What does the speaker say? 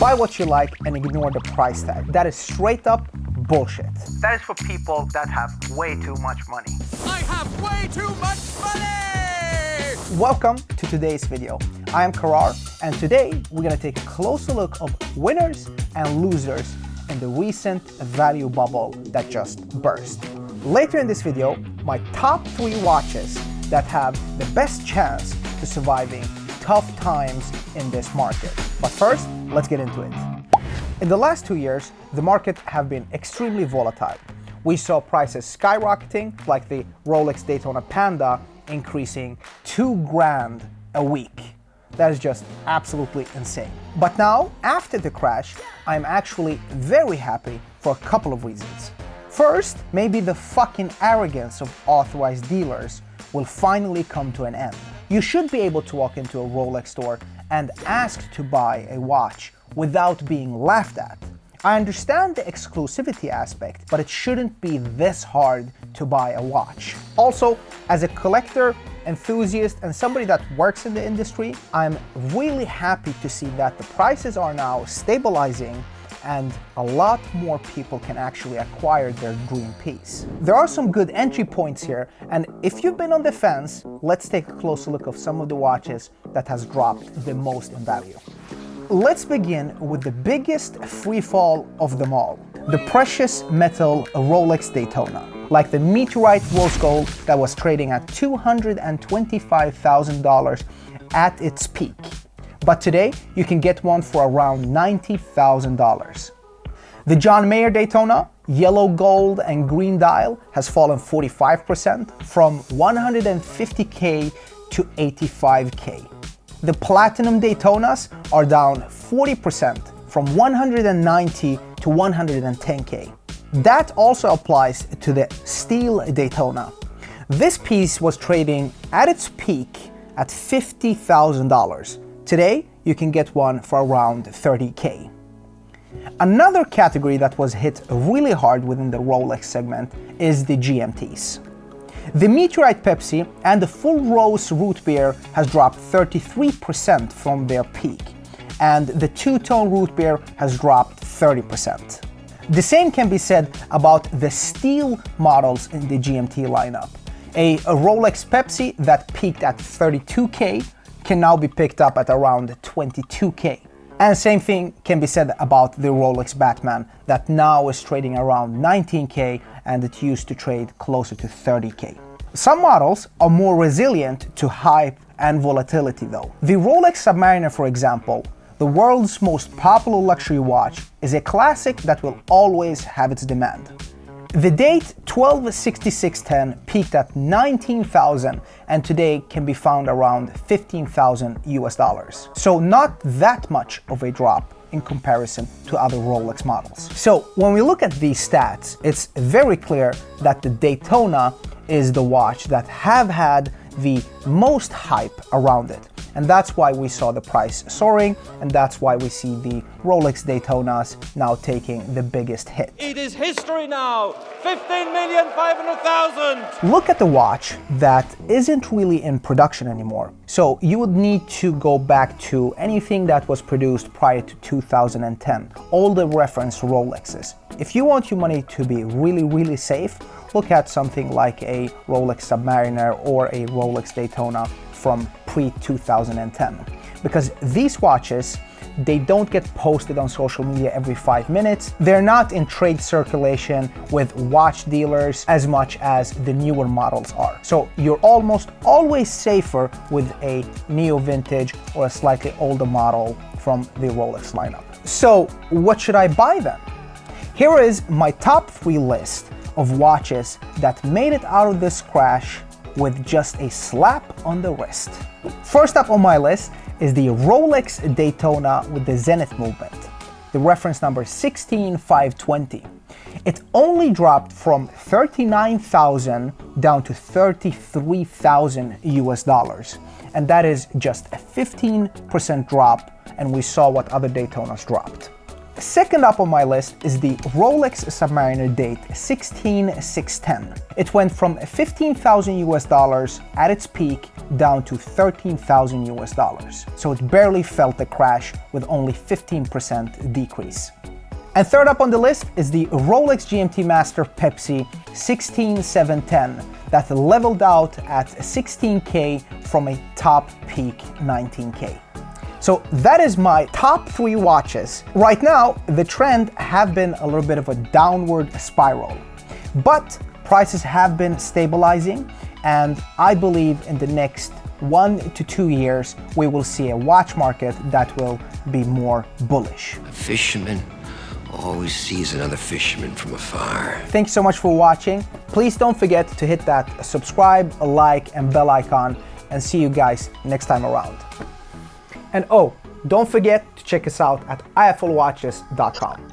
Buy what you like and ignore the price tag. That is straight up bullshit. That is for people that have way too much money. I have way too much money! Welcome to today's video. I am Karar, and today we're gonna take a closer look of winners and losers in the recent value bubble that just burst. Later in this video, my top 3 watches that have the best chance to surviving tough times in this market. But first, let's get into it. In the last 2 years, the market have been extremely volatile. We saw prices skyrocketing, like the Rolex Daytona Panda increasing $2,000 a week. That is just absolutely insane. But now, after the crash, I'm actually very happy for a couple of reasons. First, maybe the fucking arrogance of authorized dealers will finally come to an end. You should be able to walk into a Rolex store and ask to buy a watch without being laughed at. I understand the exclusivity aspect, but it shouldn't be this hard to buy a watch. Also, as a collector, enthusiast, and somebody that works in the industry, I'm really happy to see that the prices are now stabilizing and a lot more people can actually acquire their dream piece. There are some good entry points here, and if you've been on the fence, let's take a closer look of some of the watches that has dropped the most in value. Let's begin with the biggest free fall of them all, the precious metal Rolex Daytona. Like the meteorite rose gold that was trading at $225,000 at its peak. But today, you can get one for around $90,000. The John Mayer Daytona, yellow gold and green dial, has fallen 45% from $150K to $85K. The platinum Daytonas are down 40% from $190 to $110K. That also applies to the steel Daytona. This piece was trading at its peak at $50,000. Today, you can get one for around $30K. Another category that was hit really hard within the Rolex segment is the GMTs. The Meteorite Pepsi and the Full Rose Root Beer has dropped 33% from their peak, and the Two-Tone Root Beer has dropped 30%. The same can be said about the steel models in the GMT lineup. A Rolex Pepsi that peaked at $32K can now be picked up at around $22K. And same thing can be said about the Rolex Batman that now is trading around $19K and it used to trade closer to $30K. Some models are more resilient to hype and volatility though. The Rolex Submariner, for example, the world's most popular luxury watch, is a classic that will always have its demand. The date 12/66/10 peaked at $19,000 and today can be found around $15,000 US. So not that much of a drop in comparison to other Rolex models. So when we look at these stats, it's very clear that the Daytona is the watch that have had the most hype around it. And that's why we saw the price soaring, and that's why we see the Rolex Daytonas now taking the biggest hit. It is history now! 15,500,000! Look at the watch that isn't really in production anymore. So you would need to go back to anything that was produced prior to 2010, all the reference Rolexes. If you want your money to be really safe, look at something like a Rolex Submariner or a Rolex Daytona from pre-2010, because these watches, they don't get posted on social media every 5 minutes. They're not in trade circulation with watch dealers as much as the newer models are. So you're almost always safer with a neo vintage or a slightly older model from the Rolex lineup. So what should I buy then? Here is my top 3 list of watches that made it out of this crash with just a slap on the wrist. First up on my list is the Rolex Daytona with the Zenith movement, the reference number 16520. It only dropped from $39,000 down to $33,000 US, and that is just a 15% drop, and we saw what other Daytonas dropped. Second up on my list is the Rolex Submariner date 16610. It went from 15,000 US dollars at its peak down to 13,000 US dollars. So it barely felt the crash with only 15% decrease. And third up on the list is the Rolex GMT Master Pepsi 16710 that leveled out at 16K from a top peak 19K. So that is my top 3 watches. Right now, the trend have been a little bit of a downward spiral, but prices have been stabilizing, and I believe in the next 1 to 2 years, we will see a watch market that will be more bullish. A fisherman always sees another fisherman from afar. Thanks so much for watching. Please don't forget to hit that subscribe, like, and bell icon, and see you guys next time around. And oh, don't forget to check us out at iflwatches.com.